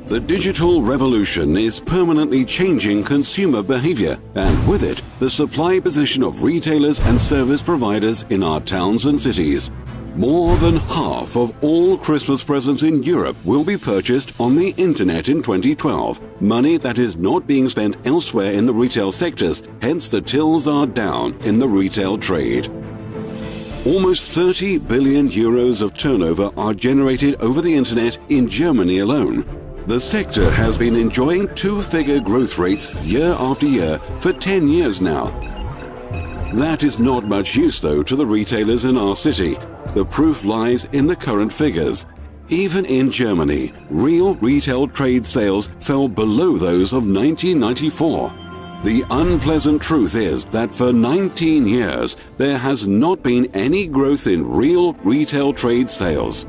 The digital revolution is permanently changing consumer behavior, and with it, the supply position of retailers and service providers in our towns and cities. More than half of all Christmas presents in Europe will be purchased on the internet in 2012, money that is not being spent elsewhere in the retail sectors, hence the tills are down in the retail trade. Almost 30 billion euros of turnover are generated over the internet in Germany alone. The sector has been enjoying two-figure growth rates year after year for 10 years now. That is not much use, though, to the retailers in our city. The proof lies in the current figures. Even in Germany, real retail trade sales fell below those of 1994. The unpleasant truth is that for 19 years, there has not been any growth in real retail trade sales.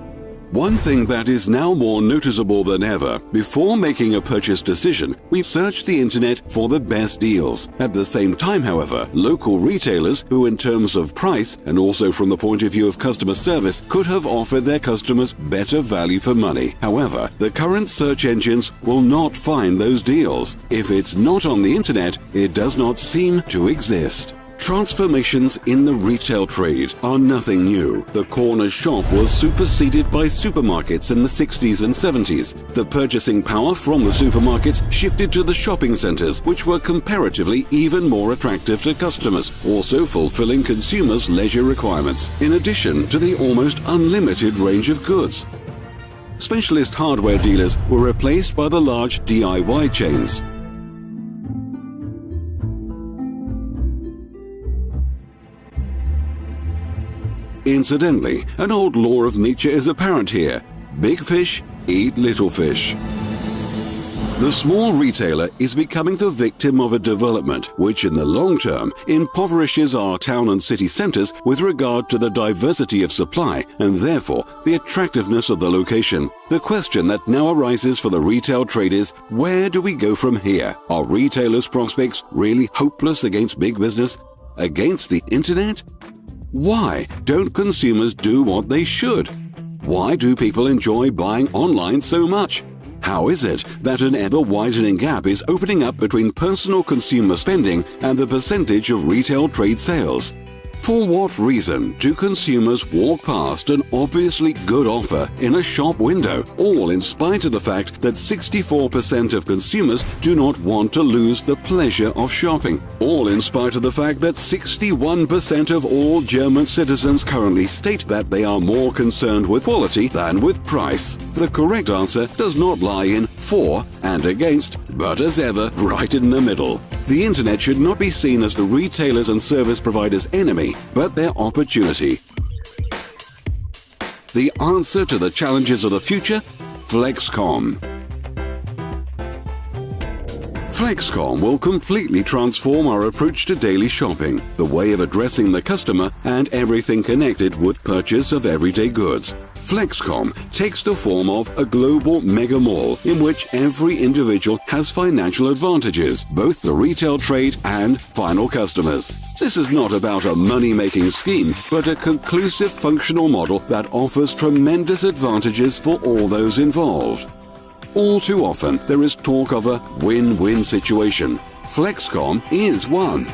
One thing that is now more noticeable than ever, before making a purchase decision, we search the internet for the best deals. At the same time, however, local retailers, who in terms of price and also from the point of view of customer service, could have offered their customers better value for money. However, the current search engines will not find those deals. If it's not on the internet, it does not seem to exist. Transformations in the retail trade are nothing new. The corner shop was superseded by supermarkets in the 60s and 70s. The purchasing power from the supermarkets shifted to the shopping centers, which were comparatively even more attractive to customers, also fulfilling consumers' leisure requirements, in addition to the almost unlimited range of goods. Specialist hardware dealers were replaced by the large DIY chains. Incidentally, an old law of nature is apparent here. Big fish eat little fish. The small retailer is becoming the victim of a development which in the long term impoverishes our town and city centers with regard to the diversity of supply and therefore the attractiveness of the location. The question that now arises for the retail trade is, where do we go from here? Are retailers' prospects really hopeless against big business? Against the internet? Why don't consumers do what they should? Why do people enjoy buying online so much? How is it that an ever-widening gap is opening up between personal consumer spending and the percentage of retail trade sales? For what reason do consumers walk past an obviously good offer in a shop window, all in spite of the fact that 64% of consumers do not want to lose the pleasure of shopping, all in spite of the fact that 61% of all German citizens currently state that they are more concerned with quality than with price? The correct answer does not lie in for and against, but as ever, right in the middle. The internet should not be seen as the retailers and service providers' enemy, but their opportunity. The answer to the challenges of the future? FlexKom. FlexKom will completely transform our approach to daily shopping, the way of addressing the customer, and everything connected with purchase of everyday goods. FlexKom takes the form of a global mega mall in which every individual has financial advantages, both the retail trade and final customers. This is not about a money-making scheme, but a conclusive functional model that offers tremendous advantages for all those involved. All too often, there is talk of a win-win situation. FlexKom is one.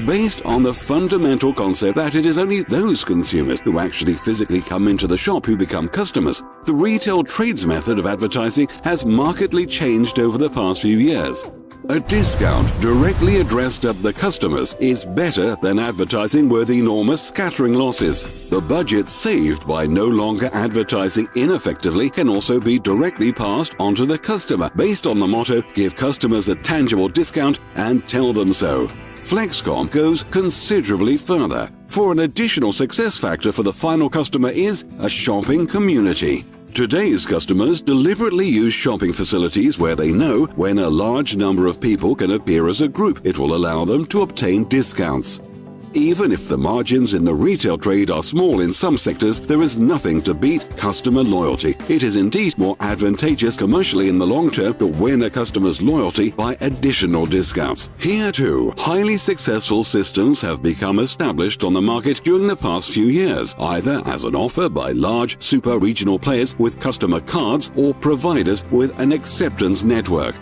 Based on the fundamental concept that it is only those consumers who actually physically come into the shop who become customers, the retail trade's method of advertising has markedly changed over the past few years. A discount directly addressed at the customers is better than advertising with enormous scattering losses. The budget saved by no longer advertising ineffectively can also be directly passed on to the customer based on the motto, give customers a tangible discount and tell them so. FlexKom goes considerably further, for an additional success factor for the final customer is a shopping community. Today's customers deliberately use shopping facilities where they know when a large number of people can appear as a group, it will allow them to obtain discounts. Even if the margins in the retail trade are small in some sectors, there is nothing to beat customer loyalty. It is indeed more advantageous commercially in the long term to win a customer's loyalty by additional discounts. Here too, highly successful systems have become established on the market during the past few years, either as an offer by large super regional players with customer cards or providers with an acceptance network.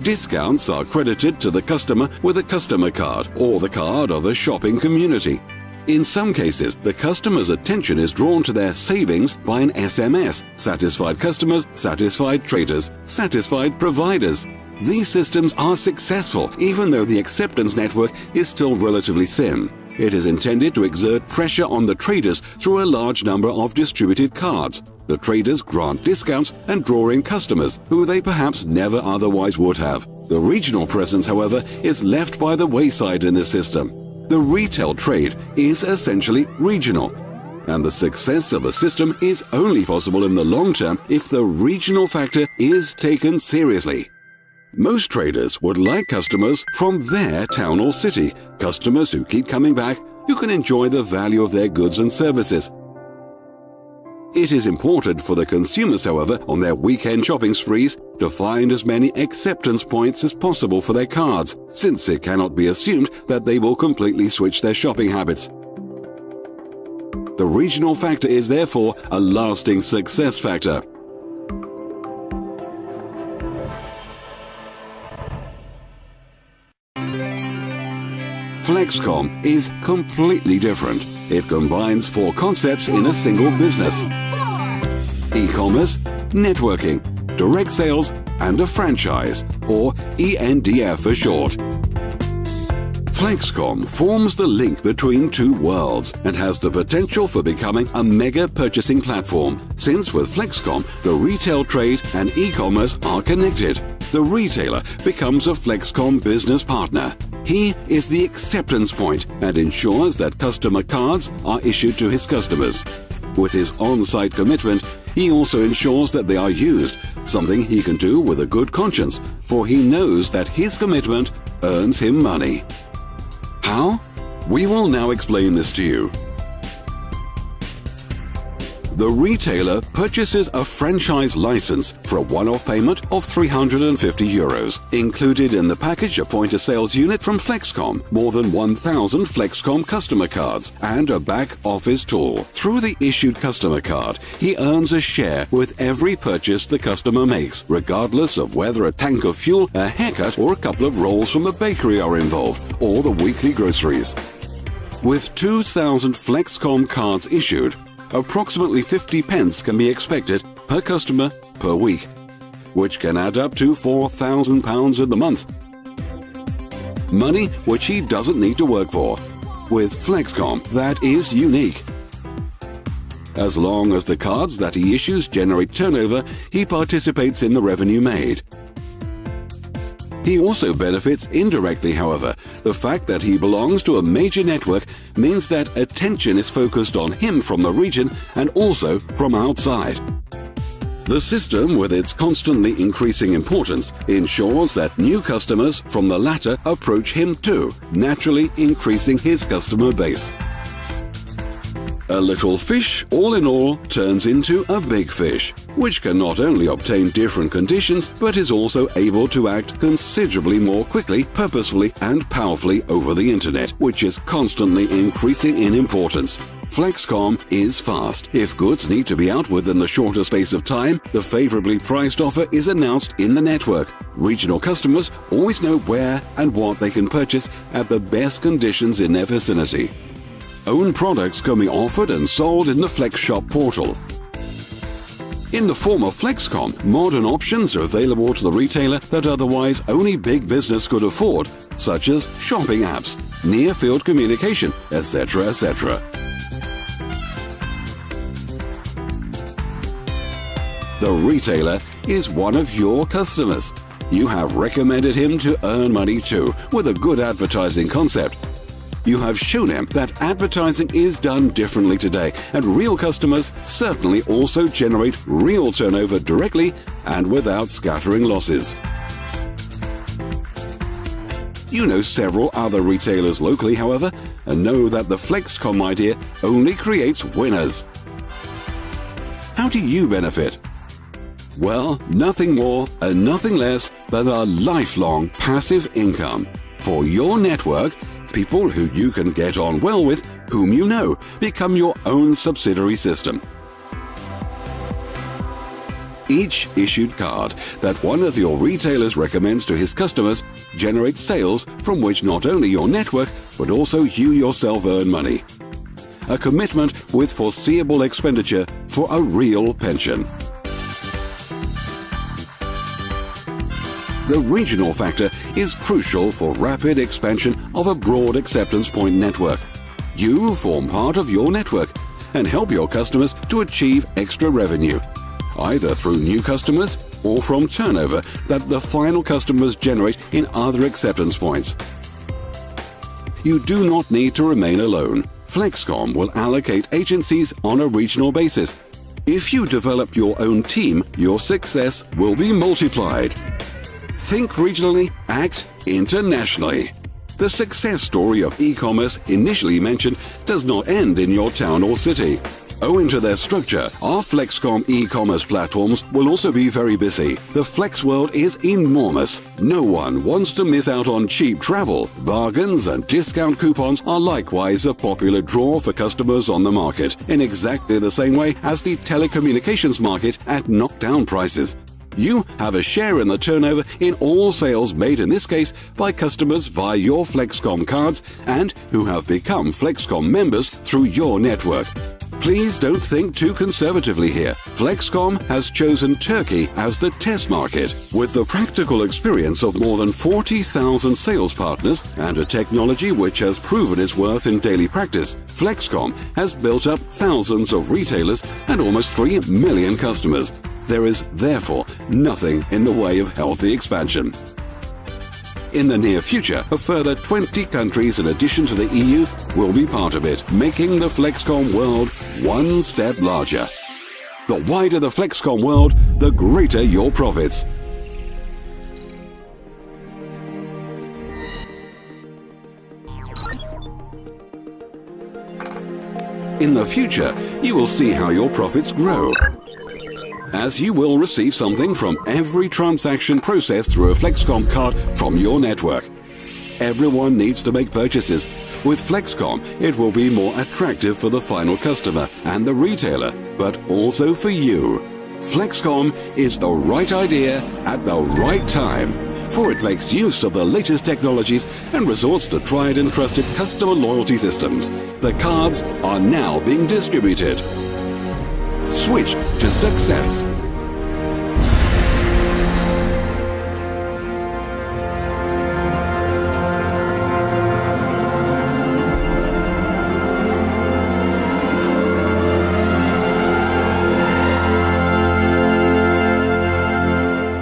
Discounts are credited to the customer with a customer card or the card of a shopping community. In some cases, the customer's attention is drawn to their savings by an SMS. Satisfied customers, satisfied traders, satisfied providers. These systems are successful even though the acceptance network is still relatively thin. It is intended to exert pressure on the traders through a large number of distributed cards. The traders grant discounts and draw in customers who they perhaps never otherwise would have. The regional presence, however, is left by the wayside in this system. The retail trade is essentially regional, and the success of a system is only possible in the long term if the regional factor is taken seriously. Most traders would like customers from their town or city, customers who keep coming back, who can enjoy the value of their goods and services. It is important for the consumers, however, on their weekend shopping sprees to find as many acceptance points as possible for their cards, since it cannot be assumed that they will completely switch their shopping habits. The regional factor is therefore a lasting success factor. FlexKom is completely different. It combines 4 concepts in a single business: e-commerce, networking, direct sales, and a franchise, or ENDF for short. FlexKom forms the link between 2 worlds and has the potential for becoming a mega purchasing platform, since with FlexKom, the retail trade and e-commerce are connected. The retailer becomes a FlexKom business partner. He is the acceptance point and ensures that customer cards are issued to his customers. With his on-site commitment, he also ensures that they are used, something he can do with a good conscience, for he knows that his commitment earns him money. How? We will now explain this to you. The retailer purchases a franchise license for a one-off payment of €350. Included in the package a point-of-sales unit from FlexKom, more than 1,000 FlexKom customer cards, and a back-office tool. Through the issued customer card, he earns a share with every purchase the customer makes, regardless of whether a tank of fuel, a haircut, or a couple of rolls from the bakery are involved, or the weekly groceries. With 2,000 FlexKom cards issued, approximately 50 pence can be expected per customer per week, which can add up to £4,000 in the month. Money which he doesn't need to work for. With FlexKom, that is unique. As long as the cards that he issues generate turnover, he participates in the revenue made. He also benefits indirectly, however. The fact that he belongs to a major network means that attention is focused on him from the region and also from outside. The system, with its constantly increasing importance, ensures that new customers from the latter approach him too, naturally increasing his customer base. A little fish, all in all, turns into a big fish, which can not only obtain different conditions, but is also able to act considerably more quickly, purposefully, and powerfully over the internet, which is constantly increasing in importance. FlexKom is fast. If goods need to be out within the shorter space of time, the favorably priced offer is announced in the network. Regional customers always know where and what they can purchase at the best conditions in their vicinity. Own products can be offered and sold in the FlexShop portal. In the form of FlexKom, modern options are available to the retailer that otherwise only big business could afford, such as shopping apps, near-field communication, etc., etc. The retailer is one of your customers. You have recommended him to earn money too, with a good advertising concept. You have shown him that advertising is done differently today, and real customers certainly also generate real turnover directly and without scattering losses. You know several other retailers locally, however, and know that the FlexKom idea only creates winners. How do you benefit? Well, nothing more and nothing less than a lifelong passive income. For your network, people who you can get on well with, whom you know, become your own subsidiary system. Each issued card that one of your retailers recommends to his customers generates sales from which not only your network, but also you yourself earn money. A commitment with foreseeable expenditure for a real pension. The regional factor is crucial for rapid expansion of a broad acceptance point network. You form part of your network and help your customers to achieve extra revenue, either through new customers or from turnover that the final customers generate in other acceptance points. You do not need to remain alone. FlexKom will allocate agencies on a regional basis. If you develop your own team, your success will be multiplied. Think regionally, act internationally. The success story of e-commerce initially mentioned does not end in your town or city. Owing to their structure, our FlexKom e-commerce platforms will also be very busy. The Flex world is enormous. No one wants to miss out on cheap travel. Bargains and discount coupons are likewise a popular draw for customers on the market, in exactly the same way as the telecommunications market at knockdown prices. You have a share in the turnover in all sales made in this case by customers via your FlexKom cards and who have become FlexKom members through your network. Please don't think too conservatively here. FlexKom has chosen Turkey as the test market. With the practical experience of more than 40,000 sales partners and a technology which has proven its worth in daily practice, FlexKom has built up thousands of retailers and almost 3 million customers. There is, therefore, nothing in the way of healthy expansion. In the near future, a further 20 countries in addition to the EU will be part of it, making the FlexKom world one step larger. The wider the FlexKom world, the greater your profits. In the future, you will see how your profits grow, as you will receive something from every transaction processed through a FlexKom card from your network. Everyone needs to make purchases. With FlexKom, it will be more attractive for the final customer and the retailer, but also for you. FlexKom is the right idea at the right time, for it makes use of the latest technologies and resorts to tried and trusted customer loyalty systems. The cards are now being distributed. Switch to success.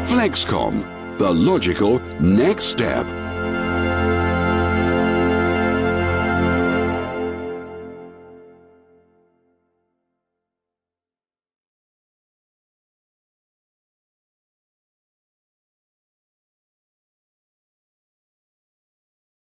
FlexKom, the logical next step.